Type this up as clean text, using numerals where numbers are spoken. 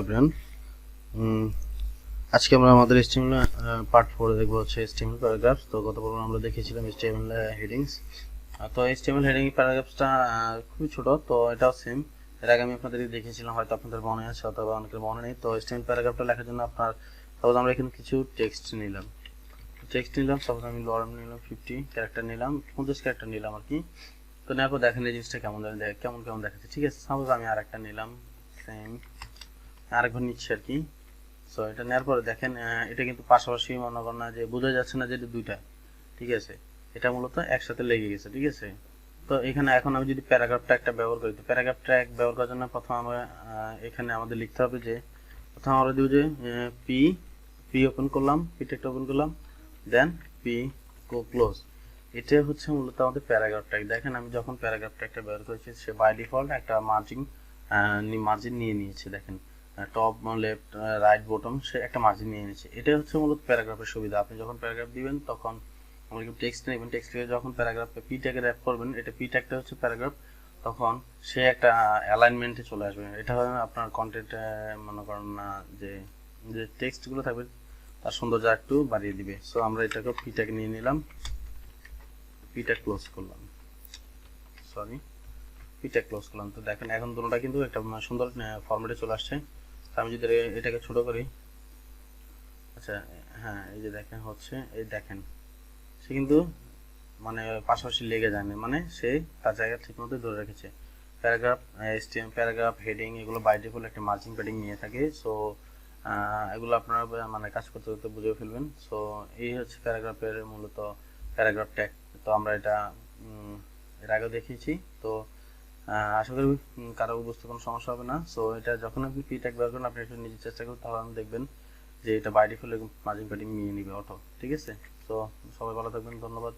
Everyone. আজকে আমরা আমাদের HTML পার্ট 4 দেখব হচ্ছে HTML প্যারাগ্রাফস। তো গত পর্বে আমরা দেখেছিলাম HTML হেডিংস। তো HTML হেডিং প্যারাগ্রাফসটা খুবই ছোট, তো এটাও সেম। এর আগে আমি আপনাদের দেখিয়েছিলাম, হয়তো আপনাদের মনে আছে অথবা অনেকের মনে নেই। তো HTML প্যারাগ্রাফটা লেখার জন্য আপনার সাপোজ আমরা এখানে কিছু টেক্সট নিলাম, সাপোজ আমি লরম নিলাম 50 ক্যারেক্টার নিলাম, 50 ক্যারেক্টার নিলাম আর কি। তো নেওয়ার পর দেখেন এই জিনিসটা কেমন কেমন দেখাচ্ছে। ঠিক আছে, সাপোজ আমি আরেকটা নিলাম, সেম আরেকবার নিচ্ছি আর কি। সো এটা নেওয়ার পরে দেখেন এটা কিন্তু পাশাপাশি মনে করেন না যে বোঝা যাচ্ছে না যে এটা দুইটা, ঠিক আছে, এটা মূলত একসাথে লেগে গেছে। ঠিক আছে, তো এখানে এখন আমি যদি প্যারাগ্রাফ ট্যাগটা ব্যবহার করি, তো প্যারাগ্রাফ ট্যাগ ব্যবহার করার জন্য প্রথমে আমরা এখানে আমাদের লিখতে হবে যে প্রথমে আমরা দিব যে পি পি ওপেন করলাম, পি ট্যাগটা ওপেন করলাম, দেন পি ক্লোজ। এটা হচ্ছে মূলত আমাদের প্যারাগ্রাফ ট্যাগ। দেখেন আমি যখন প্যারাগ্রাফ ট্যাগটা ব্যবহার করেছি, সে বাই ডিফল্ট একটা মার্জিন নিয়ে নিয়েছে। দেখেন টপ লেফট রাইট বটম সে একটা মার্জিন নিয়ে নিয়েছে। এটা হচ্ছে মূলত প্যারাগ্রাফের সুবিধা। আপনি যখন প্যারাগ্রাফ দিবেন তখন আমরা কিন্তু টেক্সট নেবেন, টেক্সট থেকে যখন প্যারাগ্রাফে পি ট্যাগে র্যাপ করবেন, এটা পি ট্যাগটা হচ্ছে প্যারাগ্রাফ, তখন সে একটা অ্যালাইনমেন্টে চলে আসবে। এটা হয় আপনার কন্টেন্ট মনে করেন না যে যে টেক্সটগুলো থাকবে তার সৌন্দর্য একটু বাড়িয়ে দিবে। সো আমরা এটাকে পি ট্যাগ নিয়ে নিলাম, পি ট্যাগ ক্লোজ করলাম, পিটা ক্লোজ করলাম। তো দেখেন এখন দুটোটা কিন্তু একটা সুন্দর ফরম্যাটে চলে আসছে। আমি যদি এটাকে ছোট করি, আচ্ছা হ্যাঁ এই যে দেখেন হচ্ছে, এই দেখেন সে কিন্তু মানে পাশাপাশি লেগে যায় না, মানে সে তার জায়গা ঠিক মতো ধরে রেখেছে। প্যারাগ্রাফ হেডিং এগুলো বাই ডিফল্ট একটা মার্জিন প্যাডিং নিয়ে থাকে। সো এগুলো আপনারা মানে কাজ করতে করতে বুঝে ফেলবেন। সো এই হচ্ছে প্যারাগ্রাফের মূলত প্যারাগ্রাফ ট্যাগ। তো আমরা এটা এর আগেও দেখিয়েছি। তো আশা করি কারো বুঝতে কোনো সমস্যা হবে না। সো এটা যখন আপনি পি ট্যাগ ব্যবহার করেন, আপনি একটু নিজে চেষ্টা করুন, তাহলে দেখবেন যে এটা বাই ডিফল্ট মার্জিন প্যাডিং নিয়ে নিবে অটো। ঠিক আছে, তো সবাই ভালো থাকবেন, ধন্যবাদ।